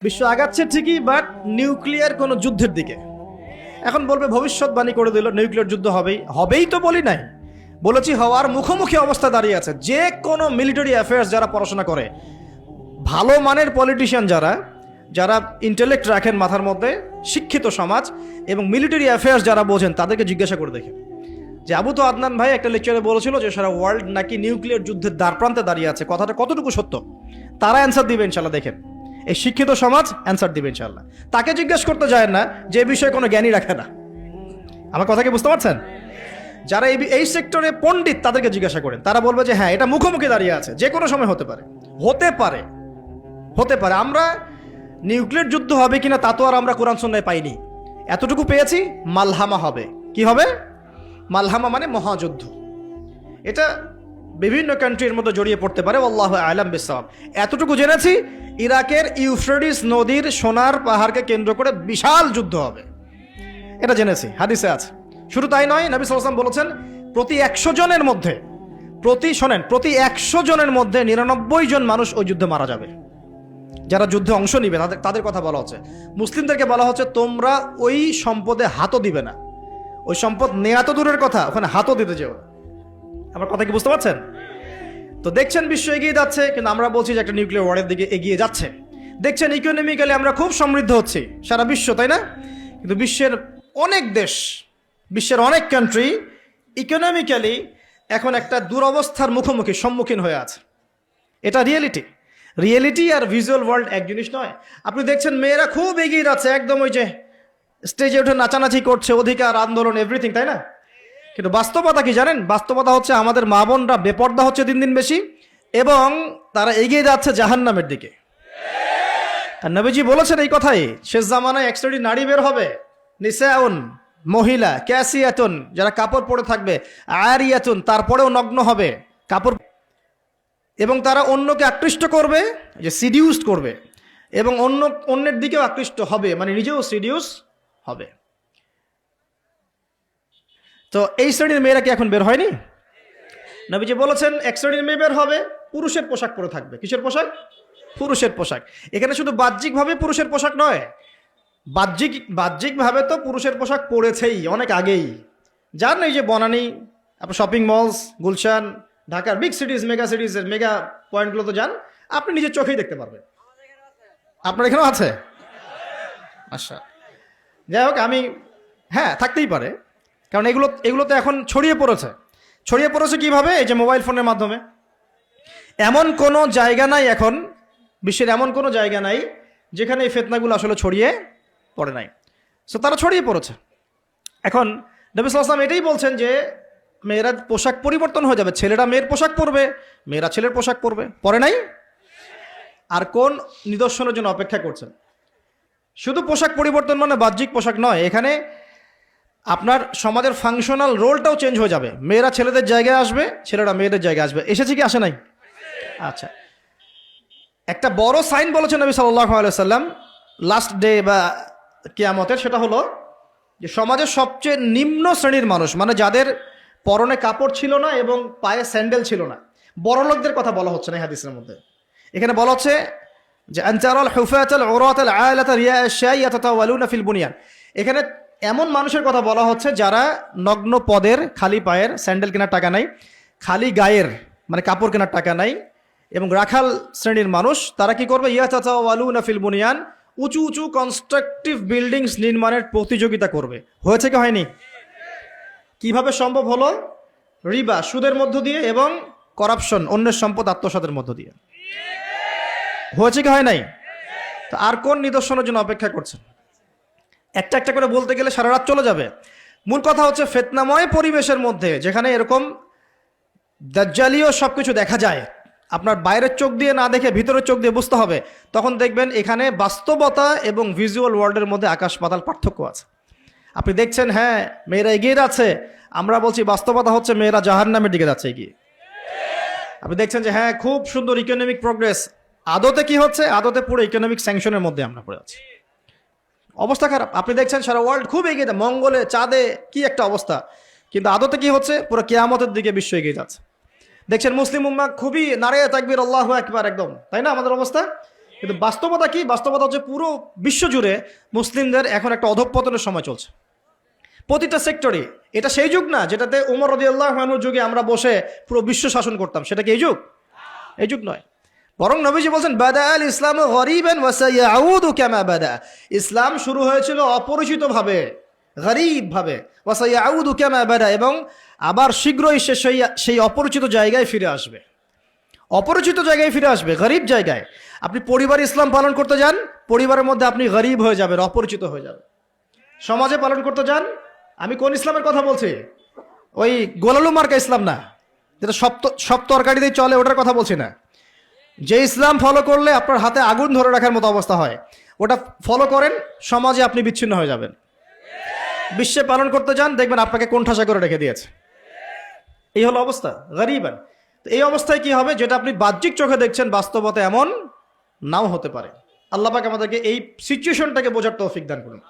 বিশ্ব আগাচ্ছে ঠিকই, বাট নিউক্লিয়ার কোনো যুদ্ধের দিকে। এখন বলবে ভবিষ্যৎবাণী করে দিল নিউক্লিয়ার যুদ্ধ হবেই তো বলি নাই, বলেছি হওয়ার মুখোমুখি অবস্থা দাঁড়িয়ে আছে। যে কোনো মিলিটারি অ্যাফেয়ার্স যারা পড়াশোনা করে, ভালো মানের পলিটিশিয়ান যারা যারা ইন্টেলেক্ট রাখেন মাথার মধ্যে, শিক্ষিত সমাজ এবং মিলিটারি অ্যাফেয়ার্স যারা বোঝেন, তাদেরকে জিজ্ঞাসা করে দেখেন যে আবু তো আদনান ভাই একটা লেকচারে বলেছিল যে সারা ওয়ার্ল্ড নাকি নিউক্লিয়ার যুদ্ধের দ্বারপ্রান্তে দাঁড়িয়ে আছে, কথাটা কতটুকু সত্য? তারা অ্যান্সার দিবে ইনশাল্লাহ। দেখেন, এই শিক্ষিত সমাজ অ্যান্সার দিবে ইনশাল্লাহ। তাকে জিজ্ঞেস করতে যায় না যে বিষয়ে কোনো জ্ঞানী রাখে না। আমার কথা কি বুঝতে পারছেন? যারা এই সেক্টরে পণ্ডিত তাদেরকে জিজ্ঞাসা করেন, তারা বলবে যে হ্যাঁ, এটা মুখোমুখি দাঁড়িয়ে আছে, যে কোনো সময় হতে পারে, হতে পারে, হতে পারে। আমরা নিউক্লিয়ার যুদ্ধ হবে কিনা তা তো আর আমরা কোরআন সুন্নাহয় পাইনি। এতটুকু পেয়েছি, মালহামা হবে। কি হবে? মালহামা মানে মহাযুদ্ধ। এটা বিভিন্ন কান্ট্রির মধ্যে জড়িয়ে পড়তে পারে, আল্লাহু আ'লাম বিসসাওয়াব। এতটুকু জেনেছি, ইরাকের ইউফ্রেটিস নদীর সোনার পাহাড়কে কেন্দ্র করে বিশাল যুদ্ধ হবে, এটা জেনেছি, হাদিসে আছে। শুধু তাই নয়, নবী সাল্লাল্লাহু আলাইহি ওয়াসাল্লাম বলেছেন প্রতি 100 জনের মধ্যে, প্রতি 100 জনের মধ্যে 99 জন মানুষ ওই যুদ্ধে মারা যাবে। যারা যুদ্ধে অংশ নিবে তাদের কথা বলা হচ্ছে। মুসলিমদেরকে বলা হচ্ছে তোমরা ওই সম্পদে হাতও দিবে না। ওই সম্পদ নেয়া তো দূরের কথা, ওখানে হাতও দিতে যেও না। আমার কথা কি বুঝতে পারছেন? তো দেখছেন বিশ্ব এগিয়ে যাচ্ছে, কিন্তু আমরা বলছি যে একটা নিউক্লিয়ার ওয়ারের দিকে এগিয়ে যাচ্ছে। দেখছেন ইকোনমিক্যালি আমরা খুব সমৃদ্ধ হচ্ছি, সারা বিশ্ব, তাই না? কিন্তু বিশ্বের অনেক দেশ, বিশ্বের অনেক কান্ট্রি ইকোনমিক্যালি এখন একটা দুরবস্থার সম্মুখীন হয়ে আছে। এটা রিয়েলিটি আর ভিজুয়াল ওয়ার্ল্ড এক জিনিস নয়। আপনি দেখছেন মেয়েরা খুব এগিয়ে যাচ্ছে, একদম ওই যে স্টেজে উঠে নাচানাচি করছে, অধিকার আন্দোলন এভরিথিং, তাই না? কিন্তু বাস্তবতা কি জানেন? বাস্তবতা হচ্ছে আমাদের মা বোনরা বেপর্দা হচ্ছে দিন দিন বেশি, এবং তারা এগিয়ে যাচ্ছে জাহান্নামের দিকে। আর নবীজি বলেছেন এই কথাই, শেষ জামানায় এক শ্রেণীর নারী বের হবে, নিসাউন, মহিলা, ক্যাসিয়াতুন, যারা কাপড় পরে থাকবে, আরিয়াতুন, তারপরেও নগ্ন হবে কাপড়, এবং তারা অন্যকে আকৃষ্ট করবে, যে সিডিউসড করবে, এবং অন্যের দিকেও আকৃষ্ট হবে, মানে নিজেও সিডিউস হবে। তো এই শ্রেণীর মেয়েরা কি এখন বের হয়নি? নবীজি বলেছেন এক শ্রেণীর মেয়ে বের হবে, পুরুষের পোশাক পরে থাকবে। কিসের পোশাক? পুরুষের পোশাক। এখানে শুধু বাহ্যিকভাবে পুরুষের পোশাক নয়, বাহ্যিকভাবে তো পুরুষের পোশাক পরেছেই অনেক আগেই। যার নেই যে বনানী, আপনার শপিং মলস, গুলশান, ঢাকার বিগ সিটিজ, মেগা সিটিজের মেগা পয়েন্টগুলো তো যান, আপনি নিজের চোখেই দেখতে পারবেন। আপনার এখানেও আছে? আচ্ছা, যাই হোক, হ্যাঁ, থাকতেই পারে, কারণ এগুলো তো এখন ছড়িয়ে পড়েছে কিভাবে? এই যে মোবাইল ফোনের মাধ্যমে। এমন কোনো জায়গা নাই এখন, বিশ্বের এমন কোনো জায়গা নাই যেখানে এই ফিতনাগুলো আসলে ছড়িয়ে পড়ে নাই। সো তারা ছড়িয়ে পড়েছে। এখন নবী সাল্লাল্লাহু আলাইহি ওয়াসাল্লাম এটাই বলছেন যে মেয়েরা পোশাক পরিবর্তন হয়ে যাবে, ছেলেরা মেয়ের পোশাক পরবে, মেয়েরা ছেলের পোশাক পরে নাই। আর কোন নিদর্শনের জন্য অপেক্ষা করছেন? শুধু পোশাক পরিবর্তন মানে বাহ্যিক পোশাক নয়, এখানে আপনার সমাজের ফাংশনাল রোলটাও চেঞ্জ হয়ে যাবে। মেয়েরা ছেলেদের জায়গায় আসবে, ছেলেরা মেয়েদের জায়গায় আসবে। এসেছে কি আসে নাই? আচ্ছা, একটা বড় সাইন বলেছেন নবী সাল্লাল্লাহু আলাইহি ওয়াসাল্লাম লাস্ট ডে বা কিয়ামতের, সেটা হলো যে সমাজের সবচেয়ে নিম্ন শ্রেণীর মানুষ, মানে যাদের পরনে কাপড় ছিল না এবং পায়ে স্যান্ডেল ছিল না, বড় লোকদের কথা বলা হচ্ছে না এই হাদিসের মধ্যে। এখানে বলা হচ্ছে যে আনতারাল হুফাতাল উরাতাল আলাতা রিয়া আশ-শাই ইয়াতাতাওয়ালুনা ফিল বুনিয়ান। এখানে এমন মানুষের কথা বলা হচ্ছে যারা নগ্ন পদের, খালি পায়ের, স্যান্ডেল কেনার টাকা নাই, খালি গায়ের মানে কাপড় কেনার টাকা নাই, এবং রাখাল শ্রেণীর মানুষ, তারা কি করবে? ইয়াতাতাওয়ালুনা ফিল বুনিয়ান, উঁচু উঁচু কনস্ট্রাকটিভ বিল্ডিংস নির্মাণের প্রতিযোগিতা করবে। হয়েছে কি হয়নি? কিভাবে সম্ভব হলো? রিবা, সুদের মধ্য দিয়ে, এবং করাপশন, অন্যের সম্পদ আত্মসাতের মধ্য দিয়ে। হয়েছে কি হয় নাই? তো আর কোন নিদর্শনের জন্য অপেক্ষা করছেন? একটা একটা করে বলতে গেলে সারা রাত চলে যাবে। মূল কথা হচ্ছে ফিতনাময় পরিবেশের মধ্যে, যেখানে এরকম দাজ্জালীয় সবকিছু দেখা যায়, আপনার বাইরের চোখ দিয়ে না দেখে ভিতরের চোখ দিয়ে বুঝতে হবে, তখন দেখবেন এখানে বাস্তবতা এবং ভিজুয়াল ওয়ার্ল্ডের মধ্যে আকাশ পাতাল পার্থক্য আছে। আপনি দেখছেন হ্যাঁ মেয়েরা এগিয়ে যাচ্ছে, আমরা বলছি বাস্তবতা হচ্ছে মেয়েরা জাহান্নামের দিকে যাচ্ছে এগিয়ে। আপনি দেখছেন যে হ্যাঁ খুব সুন্দর ইকোনমিক প্রোগ্রেস, আদতে কি হচ্ছে? আদতে পুরো ইকোনমিক স্যাংশনের মধ্যে আমরা পড়ে আছি, অবস্থা খারাপ। আপনি দেখছেন সারা ওয়ার্ল্ড খুব এগিয়ে যায়, মঙ্গলে, চাঁদে, কি একটা অবস্থা, কিন্তু আদতে কি হচ্ছে? পুরো কিয়ামতের দিকে বিশ্ব এগিয়ে যাচ্ছে। দেখছেন মুসলিম উম্মাহ খুবই নারে তাকবীর, আল্লাহু আকবার, একদম, তাই না আমাদের অবস্থা? কিন্তু বাস্তবতা কি? বাস্তবতা হচ্ছে পুরো বিশ্ব জুড়ে মুসলিমদের এখন একটা অধঃপতনের সময় চলছে প্রতিটা সেক্টরে। এটা সেই যুগ না যেটাতে উমর রাদিয়াল্লাহু আনহুর যুগে আমরা বসে পুরো বিশ্ব শাসন করতাম, সেটা কি এই যুগ? এই যুগ নয়। বরং নবীজি বলছেন বাদা আল ইসলাম গরিবান ওয়া সায়াউদু কামা বাদা। ইসলাম শুরু হয়েছিল অপরিচিত ভাবে, গরিব ভাবে, ওয়া সায়াউদু কামা বাদা, এবং আবার শীঘ্রই সে সেই অপরিচিত জায়গায় ফিরে আসবে। অপরিচিত জায়গায় ফিরে আসবে, গরিব জায়গায়। আপনি পরিবারে ইসলাম পালন করতে যান, পরিবারের মধ্যে আপনি গরিব হয়ে যাবেন, অপরিচিত হয়ে যাবেন। সমাজে পালন করতে যান, আমি কোন ইসলামের কথা বলছি? ওই গোলালু মার্কা ইসলাম না, যেটা সব তরকারিতেই চলে, ওটার কথা বলছি না। যে ইসলাম ফলো করলে আপনার হাতে আগুন ধরে রাখার মতো অবস্থা হয়, ওটা ফলো করেন, সমাজে আপনি বিচ্ছিন্ন হয়ে যাবেন। বিশ্বে পালন করতে যান, দেখবেন আপনাকে কোণঠাসা করে রেখে দিয়েছে। এই হলো অবস্থা, গরিবান। তো এই অবস্থায় কি হবে? যেটা আপনি বাহ্যিক চোখে দেখছেন, বাস্তবতা এমন নাও হতে পারে। আল্লাহ পাক আমাদেরকে এই সিচুয়েশনটাকে বোঝার তৌফিক দান করুন।